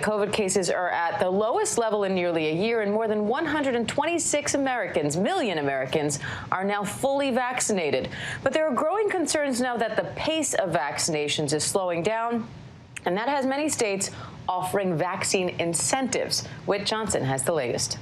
COVID cases are at the lowest level in nearly a year, and more than 126 million Americans are now fully vaccinated. But there are growing concerns now that the pace of vaccinations is slowing down, and that has many states offering vaccine incentives. Whit Johnson has the latest.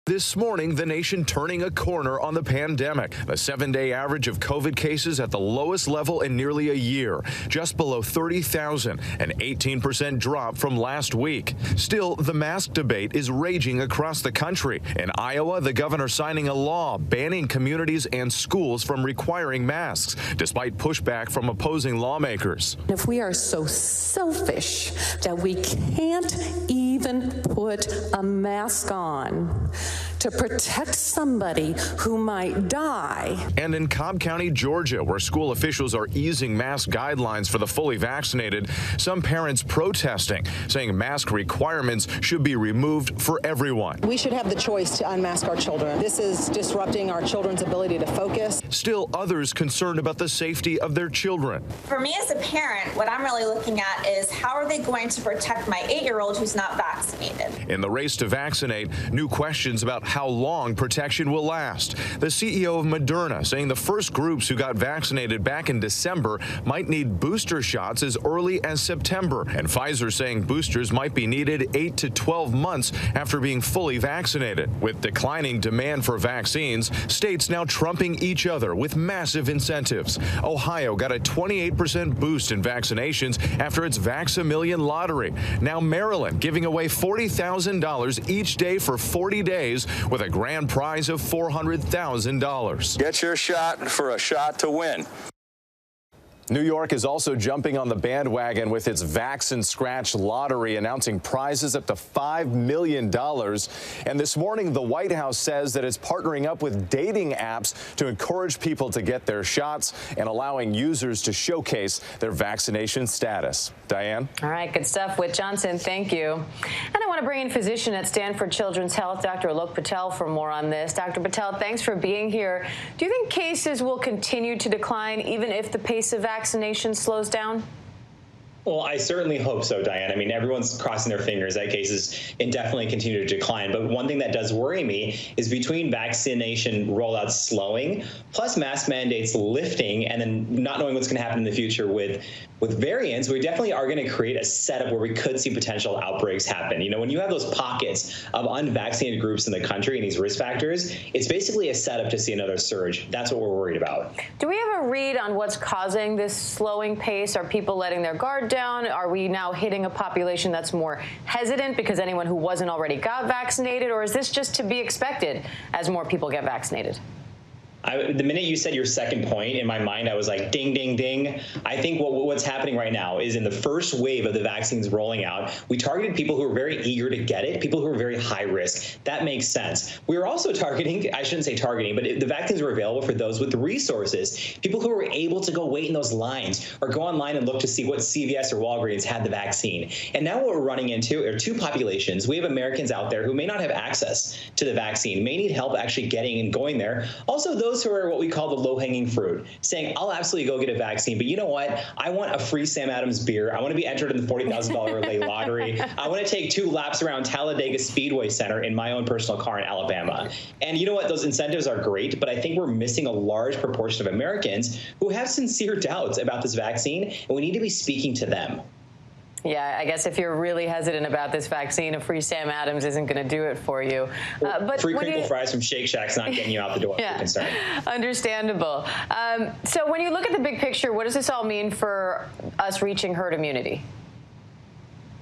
This morning, the nation turning a corner on the pandemic. The 7-day average of COVID cases at the lowest level in nearly a year, just below 30,000, an 18% drop from last week. Still, the mask debate is raging across the country. In Iowa, the governor signing a law banning communities and schools from requiring masks, despite pushback from opposing lawmakers. If we are so selfish that we can't even put a mask on to protect somebody who might die. And in Cobb County, Georgia, where school officials are easing mask guidelines for the fully vaccinated, some parents protesting, saying mask requirements should be removed for everyone. We should have the choice to unmask our children. This is disrupting our children's ability to focus. Still, others concerned about the safety of their children. For me as a parent, what I'm really looking at is how are they going to protect my 8-year-old who's not vaccinated? In the race to vaccinate, new questions about how long protection will last. The CEO of Moderna saying the first groups who got vaccinated back in December might need booster shots as early as September. And Pfizer saying boosters might be needed 8 to 12 months after being fully vaccinated. With declining demand for vaccines, states now trumping each other with massive incentives. Ohio got a 28% boost in vaccinations after its Vax-A-Million lottery. Now Maryland giving away $40,000 each day for 40 days with a grand prize of $400,000. Get your shot for a shot to win. New York is also jumping on the bandwagon with its Vax and Scratch lottery, announcing prizes up to $5 million. And this morning, the White House says that it's partnering up with dating apps to encourage people to get their shots and allowing users to showcase their vaccination status. Diane? All right, good stuff. Whit Johnson, thank you. And I want to bring in physician at Stanford Children's Health, Dr. ALOK Patel, for more on this. Dr. Patel, thanks for being here. Do you think cases will continue to decline even if the pace of vaccination slows down? Well, I certainly hope so, Diane. I mean, everyone's crossing their fingers that cases indefinitely continue to decline. But one thing that does worry me is between vaccination rollouts slowing, plus mask mandates lifting, and then not knowing what's going to happen in the future with variants, we definitely are going to create a setup where we could see potential outbreaks happen. You know, when you have those pockets of unvaccinated groups in the country and these risk factors, it's basically a setup to see another surge. That's what we're worried about. Do we have a read on what's causing this slowing pace? Are people letting their guard down? Are we now hitting a population that's more hesitant because anyone who wasn't already got vaccinated? Or is this just to be expected as more people get vaccinated? The minute you said your second point, in my mind, I was like, ding, ding, ding. I think what's happening right now is in the first wave of the vaccines rolling out, we targeted people who are very eager to get it, people who are very high risk. That makes sense. We were also targeting, I shouldn't say targeting, but the vaccines were available for those with the resources, people who were able to go wait in those lines or go online and look to see what CVS or Walgreens had the vaccine. And now what we're running into are two populations. We have Americans out there who may not have access to the vaccine, may need help actually getting and going there. Also, those who are what we call the low-hanging fruit, saying, I'll absolutely go get a vaccine, but you know what? I want a free Sam Adams beer. I want to be entered in the $40,000 relay lottery. I want to take 2 laps around Talladega Speedway Center in my own personal car in Alabama. And you know what? Those incentives are great, but I think we're missing a large proportion of Americans who have sincere doubts about this vaccine, and we need to be speaking to them. Yeah, I guess if you're really hesitant about this vaccine, a free Sam Adams isn't going to do it for you. But free crinkle fries from Shake Shack's not getting you out the door. Yeah, concerned. Understandable. So when you look at the big picture, what does this all mean for us reaching herd immunity?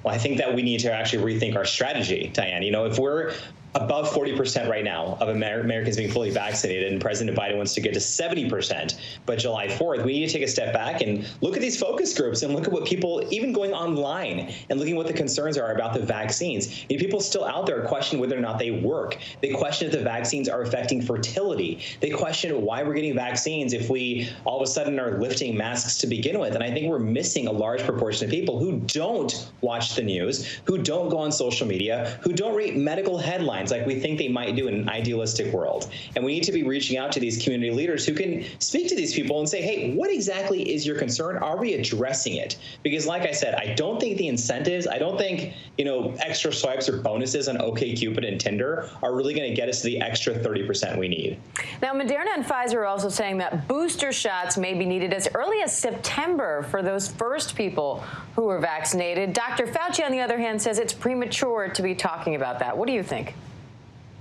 Well, I think that we need to actually rethink our strategy, Diane. You know, if we're above 40% right now of Americans being fully vaccinated, and President Biden wants to get to 70% by July 4th. We need to take a step back and look at these focus groups and look at what people, even going online and looking what the concerns are about the vaccines. And people still out there question whether or not they work. They question if the vaccines are affecting fertility. They question why we're getting vaccines if we all of a sudden are lifting masks to begin with. And I think we're missing a large proportion of people who don't watch the news, who don't go on social media, who don't read medical headlines, timelines like we think they might do in an idealistic world. And we need to be reaching out to these community leaders who can speak to these people and say, hey, what exactly is your concern? Are we addressing it? Because like I said, I don't think the incentives, I don't think, extra swipes or bonuses on OkCupid and Tinder are really going to get us to the extra 30% we need. Now, Moderna and Pfizer are also saying that booster shots may be needed as early as September for those first people who were vaccinated. Dr. Fauci, on the other hand, says it's premature to be talking about that. What do you think?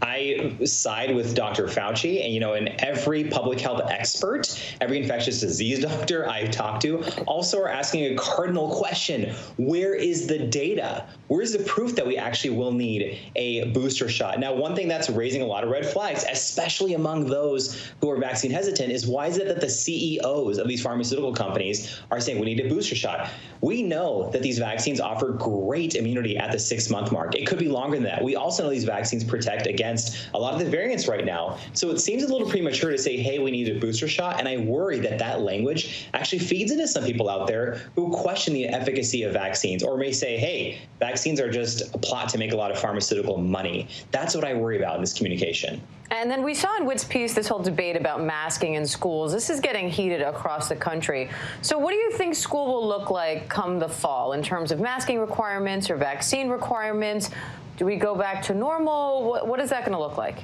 I side with Dr. Fauci, and every public health expert, every infectious disease doctor I've talked to also are asking a cardinal question. Where is the data? Where's the proof that we actually will need a booster shot? Now, one thing that's raising a lot of red flags, especially among those who are vaccine hesitant, is why is it that the CEOs of these pharmaceutical companies are saying we need a booster shot? We know that these vaccines offer great immunity at the 6-month mark. It could be longer than that. We also know these vaccines protect against a lot of the variants right now. So it seems a little premature to say, hey, we need a booster shot. And I worry that that language actually feeds into some people out there who question the efficacy of vaccines or may say, hey, vaccines are just a plot to make a lot of pharmaceutical money. That's what I worry about in this communication. And then we saw in Witt's piece this whole debate about masking in schools. This is getting heated across the country. So what do you think school will look like come the fall in terms of masking requirements or vaccine requirements? Do we go back to normal? What is that going to look like?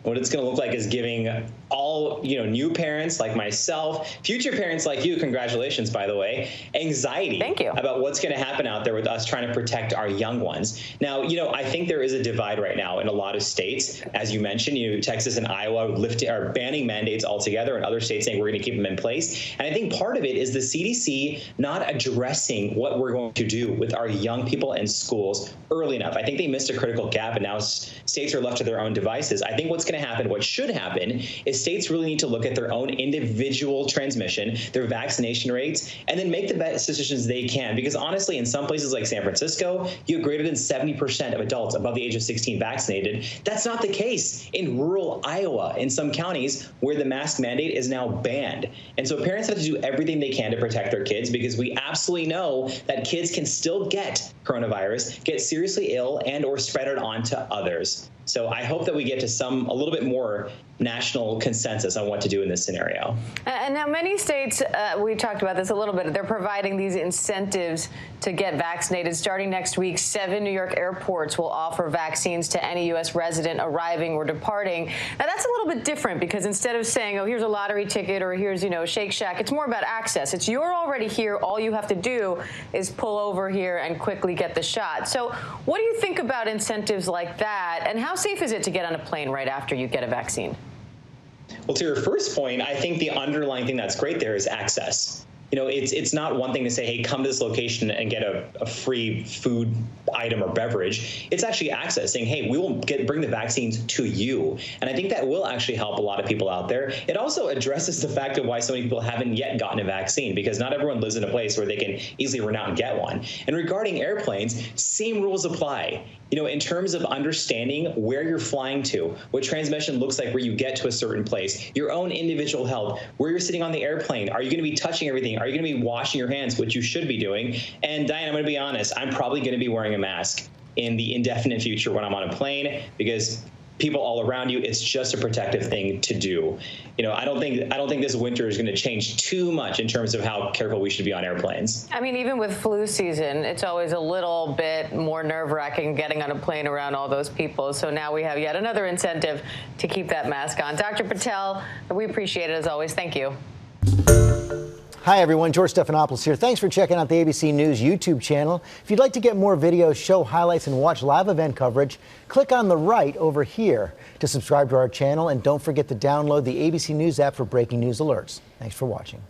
What it's going to look like is giving all, new parents like myself, future parents like you, congratulations, by the way, anxiety Thank you. about what's going to happen out there with us trying to protect our young ones. Now, I think there is a divide right now in a lot of states. As you mentioned, Texas and Iowa are banning mandates altogether, and other states saying we're going to keep them in place. And I think part of it is the CDC not addressing what we're going to do with our young people in schools early enough. I think they missed a critical gap, and now states are left to their own devices. I think what's going to happen, what should happen, is states really need to look at their own individual transmission, their vaccination rates, and then make the best decisions they can. Because honestly, in some places like San Francisco, you have greater than 70% of adults above the age of 16 vaccinated. That's not the case in rural Iowa, in some counties where the mask mandate is now banned. And so parents have to do everything they can to protect their kids, because we absolutely know that kids can still get coronavirus, get seriously ill, and or spread it on to others. So I hope that we get to a little bit more national consensus on what to do in this scenario. And now many states, we talked about this a little bit, they're providing these incentives to get vaccinated. Starting next week, 7 New York airports will offer vaccines to any U.S. resident arriving or departing. Now that's a little bit different, because instead of saying, oh, here's a lottery ticket or here's, Shake Shack, it's more about access. It's you're already here. All you have to do is pull over here and quickly get the shot. So what do you think about incentives like that? And how safe is it to get on a plane right after you get a vaccine? Well, to your first point, I think the underlying thing that's great there is access. It's not one thing to say, hey, come to this location and get a free food item or beverage. It's actually access, saying, hey, we will bring the vaccines to you. And I think that will actually help a lot of people out there. It also addresses the fact of why so many people haven't yet gotten a vaccine, because not everyone lives in a place where they can easily run out and get one. And regarding airplanes, same rules apply. In terms of understanding where you're flying to, what transmission looks like where you get to a certain place, your own individual health, where you're sitting on the airplane, are you going to be touching everything? Are you going to be washing your hands, which you should be doing? And Diane, I'm going to be honest, I'm probably going to be wearing a mask in the indefinite future when I'm on a plane, because people all around you, it's just a protective thing to do. I don't think this winter is going to change too much in terms of how careful we should be on airplanes. I mean, even with flu season, it's always a little bit more nerve-wracking getting on a plane around all those people. So now we have yet another incentive to keep that mask on. Dr. Patel, we appreciate it as always. Thank you. Hi, everyone. George Stephanopoulos here. Thanks for checking out the ABC News YouTube channel. If you'd like to get more videos, show highlights, and watch live event coverage, click on the right over here to subscribe to our channel. And don't forget to download the ABC News app for breaking news alerts. Thanks for watching.